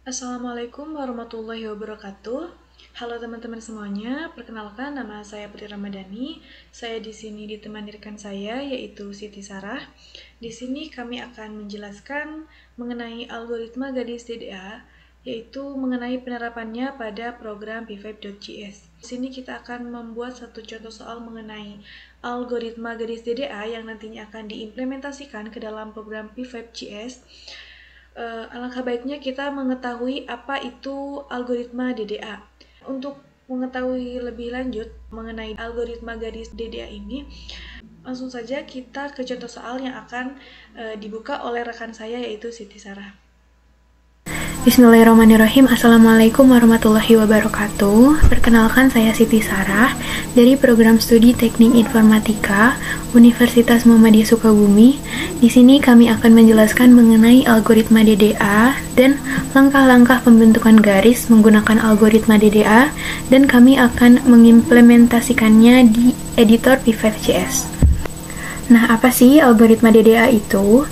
Assalamualaikum warahmatullahi wabarakatuh. Halo teman-teman semuanya, perkenalkan nama saya Putri Ramadhani. Saya di sini ditemani rekan saya yaitu Siti Sarah. Di sini kami akan menjelaskan mengenai algoritma gadis DDA, yaitu mengenai penerapannya pada program P5.js. Di sini kita akan membuat satu contoh soal mengenai algoritma gadis DDA yang nantinya akan diimplementasikan ke dalam program P5.js. Alangkah baiknya kita mengetahui apa itu algoritma DDA. Untuk mengetahui lebih lanjut mengenai algoritma gadis DDA ini, langsung saja kita ke contoh soal yang akan dibuka oleh rekan saya yaitu Siti Sarah. Bismillahirrahmanirrahim. Assalamualaikum warahmatullahi wabarakatuh. Perkenalkan, saya Siti Sarah dari program studi Teknik Informatika Universitas Muhammadiyah Sukabumi. Di sini kami akan menjelaskan mengenai algoritma DDA dan langkah-langkah pembentukan garis menggunakan algoritma DDA, dan kami akan mengimplementasikannya di editor P5.js. Nah, apa sih algoritma DDA itu?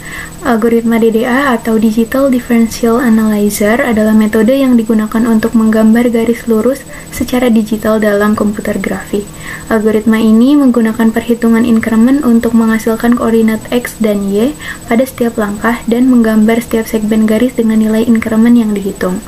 Algoritma DDA atau Digital Differential Analyzer adalah metode yang digunakan untuk menggambar garis lurus secara digital dalam komputer grafik. Algoritma ini menggunakan perhitungan increment untuk menghasilkan koordinat X dan Y pada setiap langkah dan menggambar setiap segmen garis dengan nilai increment yang dihitung.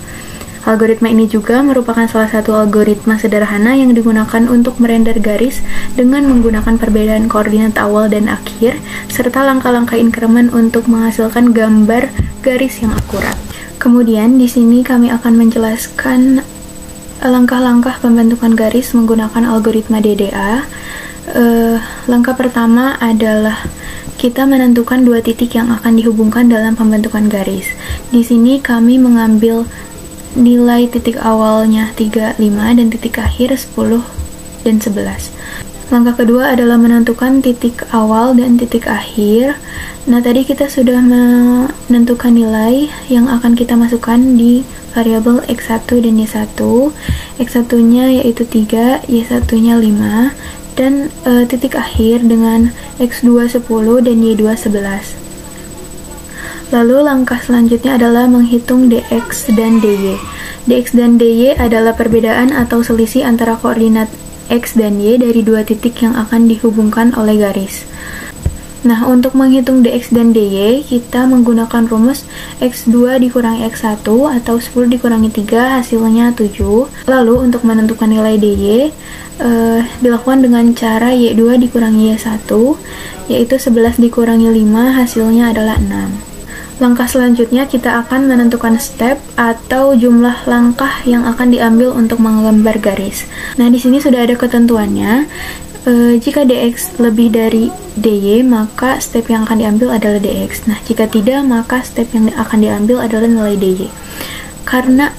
Algoritma ini juga merupakan salah satu algoritma sederhana yang digunakan untuk merender garis dengan menggunakan perbedaan koordinat awal dan akhir, serta langkah-langkah increment untuk menghasilkan gambar garis yang akurat. Kemudian di sini kami akan menjelaskan langkah-langkah pembentukan garis menggunakan algoritma DDA. Langkah pertama adalah kita menentukan dua titik yang akan dihubungkan dalam pembentukan garis. Di sini kami mengambil nilai titik awalnya 3, 5, dan titik akhir 10 dan 11. Langkah kedua adalah menentukan titik awal dan titik akhir. Nah, tadi kita sudah menentukan nilai yang akan kita masukkan di variabel X1 dan Y1. X1-nya yaitu 3, Y1-nya 5, dan titik akhir dengan X2 10 dan Y2 11. Lalu langkah selanjutnya adalah menghitung dx dan dy. Dx dan dy adalah perbedaan atau selisih antara koordinat x dan y dari dua titik yang akan dihubungkan oleh garis. Nah, untuk menghitung dx dan dy, kita menggunakan rumus x2 dikurangi x1 atau 10 dikurangi 3 hasilnya 7. Lalu untuk menentukan nilai dy dilakukan dengan cara y2 dikurangi y1, yaitu 11 dikurangi 5 hasilnya adalah 6. Langkah selanjutnya kita akan menentukan step atau jumlah langkah yang akan diambil untuk menggambar garis. Nah, di sini sudah ada ketentuannya. Jika dx lebih dari dy, maka step yang akan diambil adalah dx. Nah, jika tidak, maka step yang akan diambil adalah nilai dy. Karena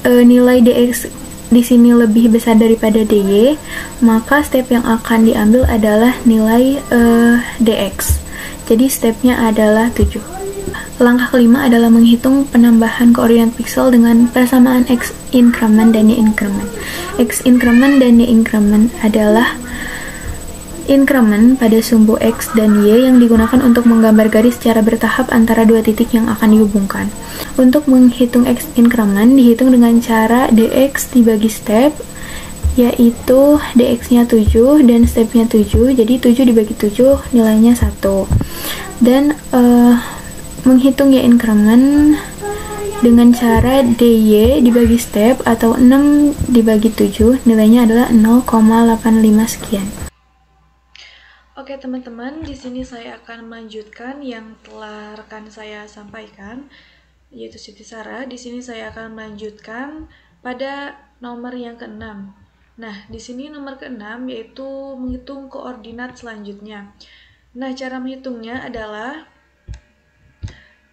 nilai dx di sini lebih besar daripada dy, maka step yang akan diambil adalah nilai dx. Jadi stepnya adalah 7. Langkah kelima adalah menghitung penambahan koordinat piksel dengan persamaan X increment dan Y increment. X increment dan Y increment adalah increment pada sumbu X dan Y yang digunakan untuk menggambar garis secara bertahap antara dua titik yang akan dihubungkan. Untuk menghitung X increment dihitung dengan cara dx dibagi step, yaitu dx-nya 7 dan stepnya 7, jadi 7 dibagi 7 nilainya 1. Dan menghitung Y increment dengan cara dy dibagi step atau 6 dibagi 7, nilainya adalah 0,85 sekian. Oke teman-teman, di sini saya akan melanjutkan yang telah rekan saya sampaikan, yaitu Siti Sarah. Di sini saya akan melanjutkan pada nomor yang ke-6. Nah, di sini nomor ke-6 yaitu menghitung koordinat selanjutnya. Nah, cara menghitungnya adalah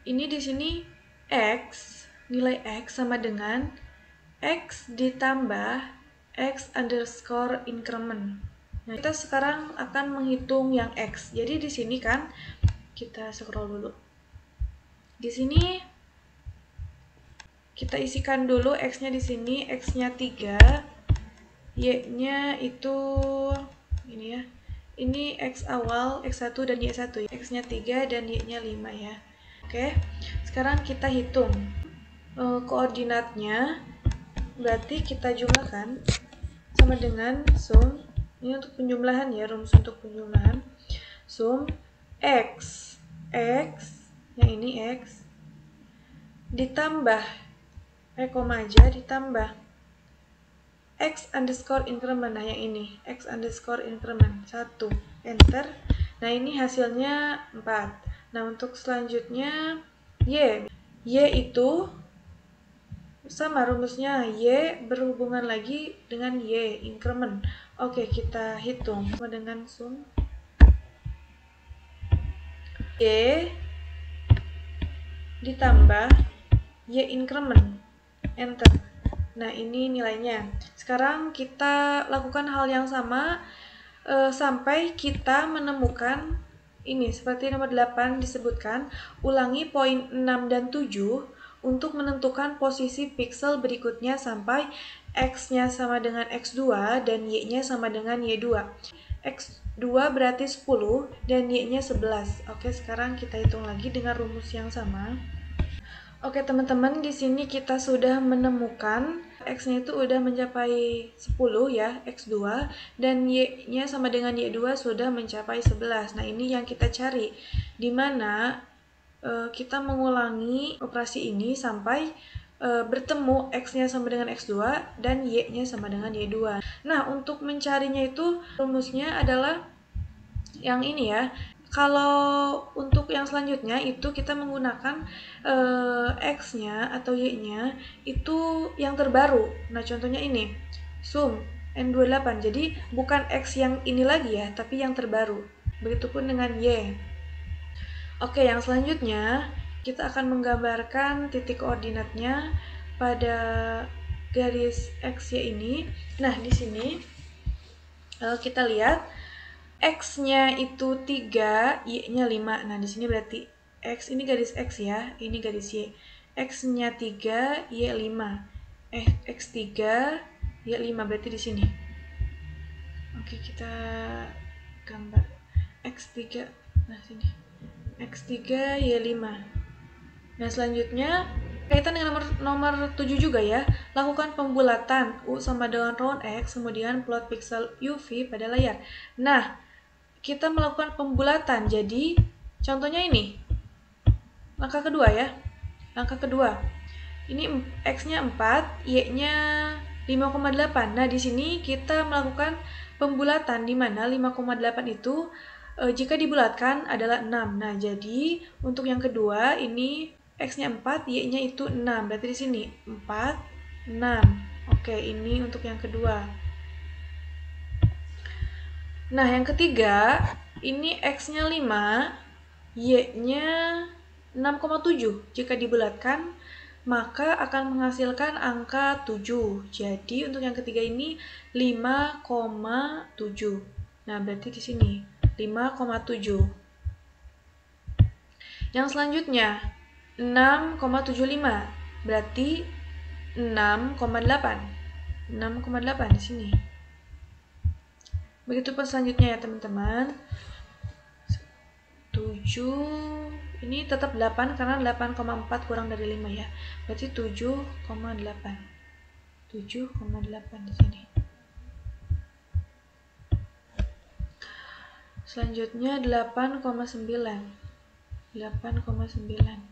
ini di sini x, nilai x sama dengan x ditambah x underscore increment. Nah, kita sekarang akan menghitung yang x. Jadi di sini kan kita scroll dulu. Di sini kita isikan dulu x-nya di sini, x-nya 3, y-nya itu ini ya. Ini x awal, x1 dan y1. X-nya 3 dan y-nya 5 ya. Oke, sekarang kita hitung. koordinatnya, berarti kita jumlahkan sama dengan sum, ini untuk penjumlahan ya, rumus untuk penjumlahan, sum x, yang ini x, ditambah, koma aja, ditambah x underscore increment, nah yang ini, x underscore increment, 1, enter, nah ini hasilnya 4, nah untuk selanjutnya, y itu sama rumusnya, y berhubungan lagi dengan y, increment. Oke, kita hitung sama dengan sum y ditambah y increment, enter. Nah, ini nilainya. Sekarang kita lakukan hal yang sama sampai kita menemukan ini, seperti nomor 8 disebutkan, ulangi poin 6 dan 7 untuk menentukan posisi piksel berikutnya sampai x-nya sama dengan x2 dan y-nya sama dengan y2. x2 berarti 10 dan y-nya 11. Oke, sekarang kita hitung lagi dengan rumus yang sama. Oke, teman-teman, di sini kita sudah menemukan x-nya itu udah mencapai 10 ya, x2, dan y-nya sama dengan y2 sudah mencapai 11. Nah, ini yang kita cari, di mana kita mengulangi operasi ini sampai bertemu x-nya sama dengan x2 dan y-nya sama dengan y2. Nah, untuk mencarinya itu rumusnya adalah yang ini ya. Kalau untuk yang selanjutnya itu kita menggunakan x-nya atau y-nya itu yang terbaru. Nah, contohnya ini, sum N28. Jadi bukan x yang ini lagi ya, tapi yang terbaru. Begitupun dengan y. Oke, yang selanjutnya kita akan menggambarkan titik koordinatnya pada garis XY ini. Nah, di sini kita lihat X-nya itu 3, Y-nya 5. Nah, di sini berarti X ini garis X ya, ini garis Y. X-nya 3, Y 5. X3, Y 5 berarti di sini. Oke, kita gambar X3. Nah, sini. X3, Y5. Nah, selanjutnya kaitan dengan nomor 7 juga ya. Lakukan pembulatan U sama dengan round X, kemudian plot pixel UV pada layar. Nah, kita melakukan pembulatan. Jadi, contohnya ini. Langkah kedua ya. Langkah kedua. Ini X-nya 4, Y-nya 5,8. Nah, di sini kita melakukan pembulatan di mana 5,8 itu jika dibulatkan adalah 6. Nah, jadi untuk yang kedua ini X-nya 4, Y-nya itu 6. Berarti di sini 4, 6. Oke, ini untuk yang kedua. Nah, yang ketiga ini X-nya 5, Y-nya 6,7. Jika dibulatkan maka akan menghasilkan angka 7. Jadi untuk yang ketiga ini 5,7. Nah, berarti di sini 5,7. Yang selanjutnya 6,75 berarti 6,8. 6,8 di sini. Begitupun selanjutnya ya, teman-teman. 7 ini tetap 8 karena 8,4 kurang dari 5 ya. Berarti 7,8. 7,8 di sini. Selanjutnya 8,9. 8,9.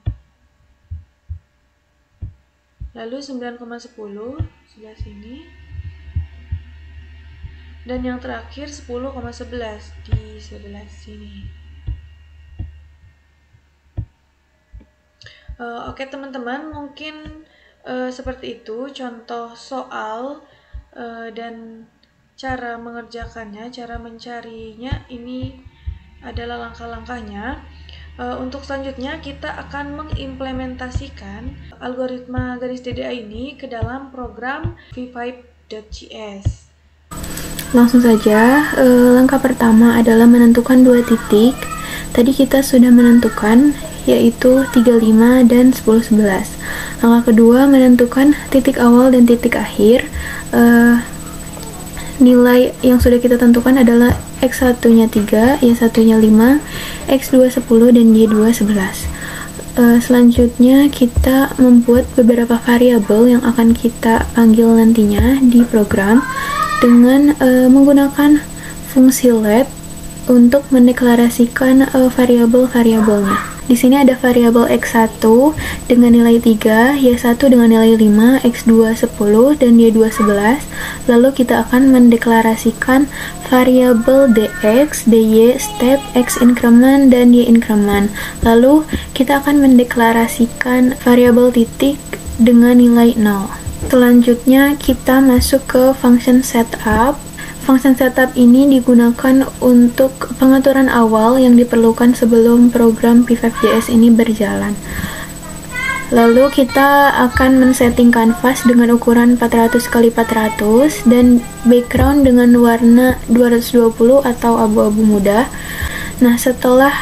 Lalu 9,10 sebelah sini. Dan yang terakhir 10,11 di sebelah sini. Oke teman-teman, mungkin seperti itu contoh soal dan cara mengerjakannya, cara mencarinya ini adalah langkah-langkahnya. Untuk selanjutnya kita akan mengimplementasikan algoritma garis DDA ini ke dalam program v5.js. Langsung saja, langkah pertama adalah menentukan dua titik. Tadi kita sudah menentukan, yaitu 35 dan 10,11. Langkah kedua menentukan titik awal dan titik akhir. Nilai yang sudah kita tentukan adalah X1-nya 3, Y1-nya 5, X2 10, dan Y2 11. Selanjutnya kita membuat beberapa variabel yang akan kita panggil nantinya di program dengan menggunakan fungsi let untuk mendeklarasikan variabel-variabelnya. Di sini ada variabel x1 dengan nilai 3, y1 dengan nilai 5, x2 10, dan y2 11. Lalu kita akan mendeklarasikan variabel dx, dy, step, x increment, dan y increment. Lalu kita akan mendeklarasikan variabel titik dengan nilai 0. Selanjutnya kita masuk ke function setup. Function setup ini digunakan untuk pengaturan awal yang diperlukan sebelum program P5.js ini berjalan. Lalu kita akan men-setting canvas dengan ukuran 400 x 400 dan background dengan warna 220 atau abu-abu muda. Nah, setelah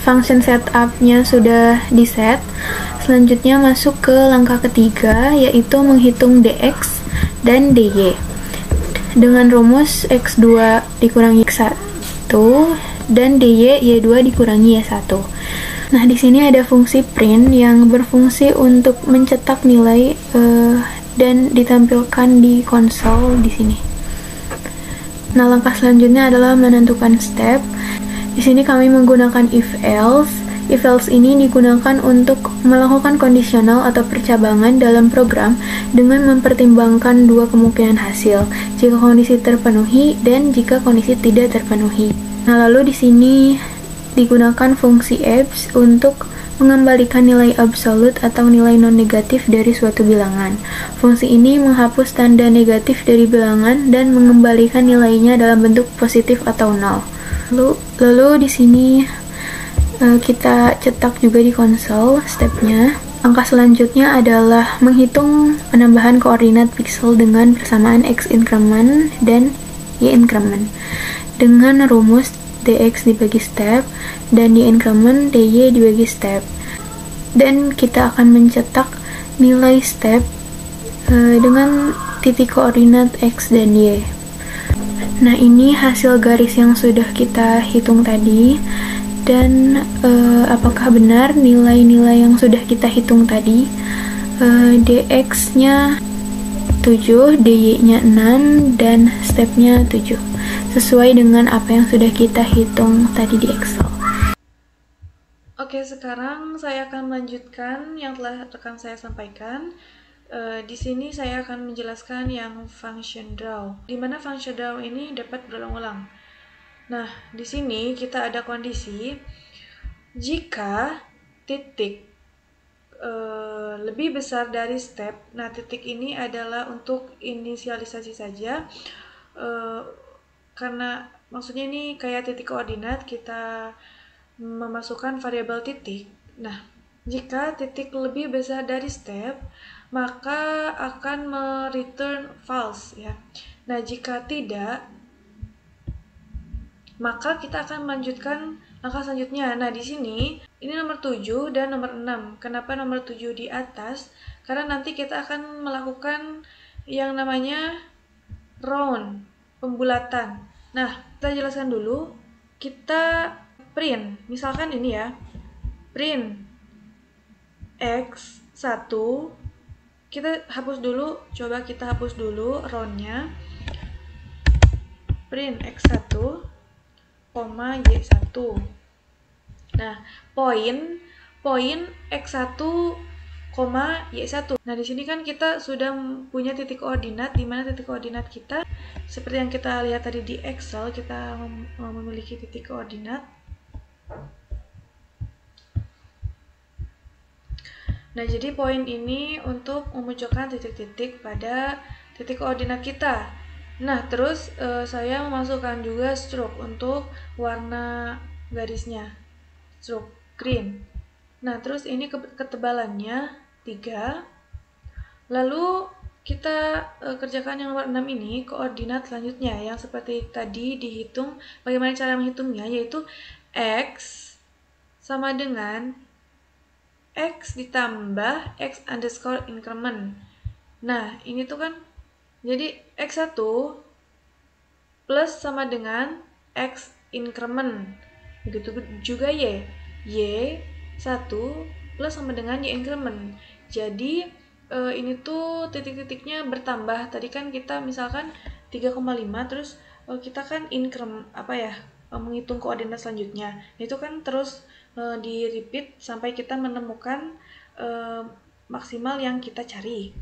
function setup-nya sudah di-set, selanjutnya masuk ke langkah ketiga, yaitu menghitung dx dan dy dengan rumus x2 dikurangi x1 dan dy y2 dikurangi y1. Nah, di sini ada fungsi print yang berfungsi untuk mencetak nilai dan ditampilkan di konsol di sini. Nah, langkah selanjutnya adalah menentukan step. Di sini kami menggunakan if else. If else ini digunakan untuk melakukan kondisional atau percabangan dalam program dengan mempertimbangkan dua kemungkinan hasil, jika kondisi terpenuhi dan jika kondisi tidak terpenuhi. Nah, lalu di sini digunakan fungsi abs untuk mengembalikan nilai absolut atau nilai non-negatif dari suatu bilangan. Fungsi ini menghapus tanda negatif dari bilangan dan mengembalikan nilainya dalam bentuk positif atau nol. Lalu di sini kita cetak juga di konsol stepnya. Langkah selanjutnya adalah menghitung penambahan koordinat pixel dengan persamaan x increment dan y increment dengan rumus dx dibagi step dan y increment dy dibagi step, dan kita akan mencetak nilai step dengan titik koordinat x dan y. Nah, ini hasil garis yang sudah kita hitung tadi. Dan apakah benar nilai-nilai yang sudah kita hitung tadi? dx-nya 7, dy-nya 6, dan step-nya 7, sesuai dengan apa yang sudah kita hitung tadi di Excel. Oke, sekarang saya akan melanjutkan yang telah rekan saya sampaikan. Di sini saya akan menjelaskan yang function draw, di mana function draw ini dapat berulang-ulang. Nah, di sini kita ada kondisi jika titik lebih besar dari step. Nah, titik ini adalah untuk inisialisasi saja, karena maksudnya ini kayak titik koordinat, kita memasukkan variabel titik. Nah, jika titik lebih besar dari step, maka akan return false ya. Nah, jika tidak, maka kita akan melanjutkan langkah selanjutnya. Nah, di sini ini nomor 7 dan nomor 6. Kenapa nomor 7 di atas? Karena nanti kita akan melakukan yang namanya round, pembulatan. Nah, kita jelaskan dulu. Kita print, misalkan ini ya, print x1. Kita hapus dulu, coba kita hapus dulu roundnya. Print x1 y1. Nah, poin x1, y1. Nah, di sini kan kita sudah punya titik koordinat, di mana titik koordinat kita seperti yang kita lihat tadi di Excel, kita memiliki titik koordinat. Nah, jadi poin ini untuk memunculkan titik-titik pada titik koordinat kita. Nah, terus saya memasukkan juga stroke untuk warna garisnya, stroke green. Nah, terus ini ketebalannya 3. Lalu kita kerjakan yang nomor 6 ini, koordinat selanjutnya yang seperti tadi dihitung. Bagaimana cara menghitungnya? Yaitu x sama dengan x ditambah x underscore increment. Nah, ini tuh kan jadi x1 plus sama dengan x increment. Begitu juga y 1 plus sama dengan Y increment. Jadi ini tuh titik-titiknya bertambah. Tadi kan kita misalkan 3,5, terus kita kan menghitung koordinat selanjutnya. Itu kan terus di repeat sampai kita menemukan maksimal yang kita cari.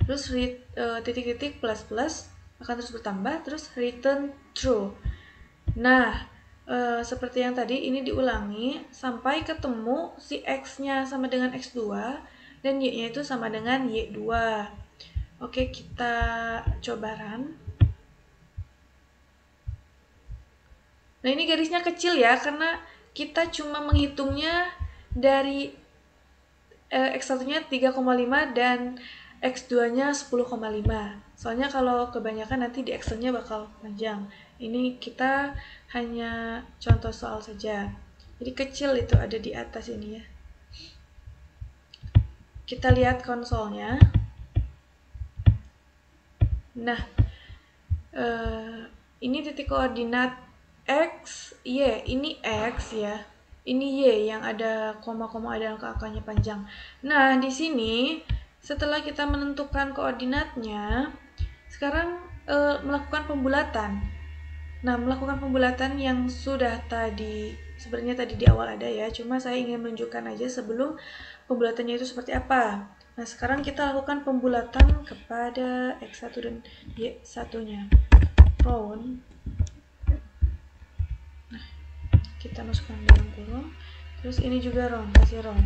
Terus titik-titik plus akan terus bertambah, terus return true. Nah, seperti yang tadi, ini diulangi sampai ketemu si X-nya sama dengan X2 dan Y-nya itu sama dengan Y2. Oke, kita coba run. Nah, ini garisnya kecil ya, karena kita cuma menghitungnya dari X1-nya 3,5 dan X2-nya 10,5. Soalnya kalau kebanyakan nanti di Excel-nya bakal panjang. Ini kita hanya contoh soal saja. Jadi kecil itu ada di atas ini ya. Kita lihat konsolnya. Nah, ini titik koordinat X, Y, ini X ya. Ini Y yang ada koma-koma, ada angka-angkanya panjang. Nah, di sini setelah kita menentukan koordinatnya, sekarang melakukan pembulatan. Nah, melakukan pembulatan yang sudah tadi, sebenarnya tadi di awal ada ya, cuma saya ingin menunjukkan aja sebelum pembulatannya itu seperti apa. Nah, sekarang kita lakukan pembulatan kepada X1 dan Y1-nya. Round. Nah, kita masukkan dalam kurung. Terus ini juga round, kasih round.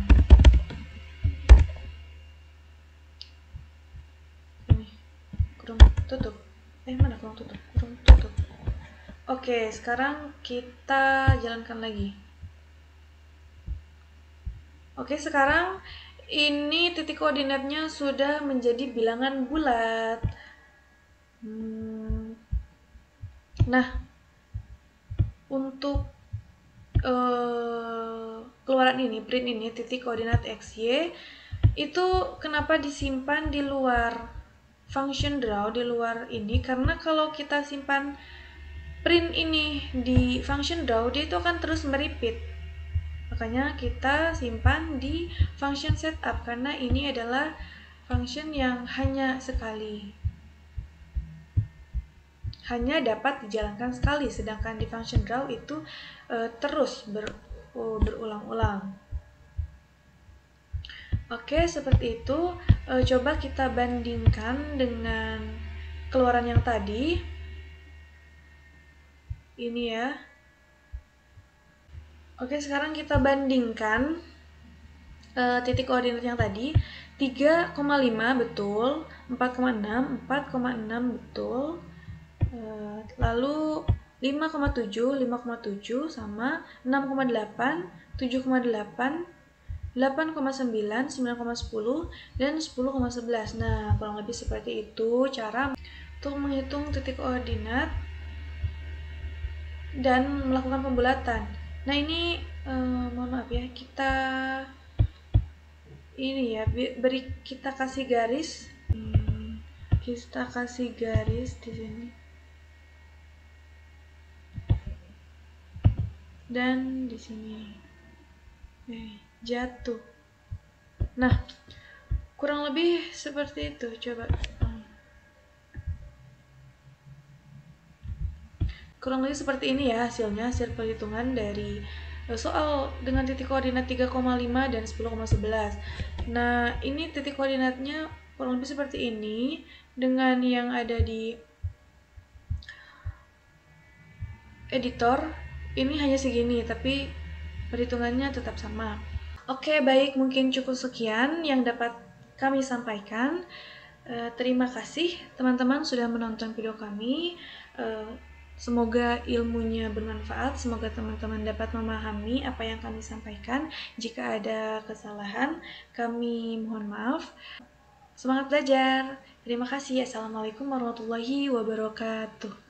Ini, kurung tutup. Mana kurung tutup? Kurung tutup. Oke, sekarang kita jalankan lagi. Oke, sekarang ini titik koordinatnya sudah menjadi bilangan bulat. Nah, untuk keluaran ini, print ini, titik koordinat XY, itu kenapa disimpan di luar function draw, di luar ini? Karena kalau kita simpan print ini di function draw, dia itu akan terus merepeat. Makanya kita simpan di function setup, karena ini adalah function yang hanya sekali, hanya dapat dijalankan sekali, sedangkan di function draw itu terus berulang-ulang. Oke, seperti itu. Coba kita bandingkan dengan keluaran yang tadi. Ini ya. Oke, sekarang kita bandingkan titik koordinat yang tadi. 3,5 betul, 4,6 betul, lalu 5,7 sama 6,8, 7,8, 8,9, 9,10, dan 10,11. Nah, kurang lebih seperti itu cara untuk menghitung titik koordinat dan melakukan pembulatan. Nah, ini mohon maaf ya, kita ini ya, kita kasih garis. Kita kasih garis di sini. Dan di sini. Jatuh. Nah, kurang lebih seperti itu. Coba. Kurang lebih seperti ini ya hasilnya, hasil perhitungan dari soal dengan titik koordinat 3,5 dan 10,11. Nah, ini titik koordinatnya kurang lebih seperti ini dengan yang ada di editor. Ini hanya segini, tapi perhitungannya tetap sama. Oke, baik, mungkin cukup sekian yang dapat kami sampaikan. Terima kasih teman-teman sudah menonton video kami. Semoga ilmunya bermanfaat, semoga teman-teman dapat memahami apa yang kami sampaikan. Jika ada kesalahan, kami mohon maaf. Semangat belajar. Terima kasih. Assalamualaikum warahmatullahi wabarakatuh.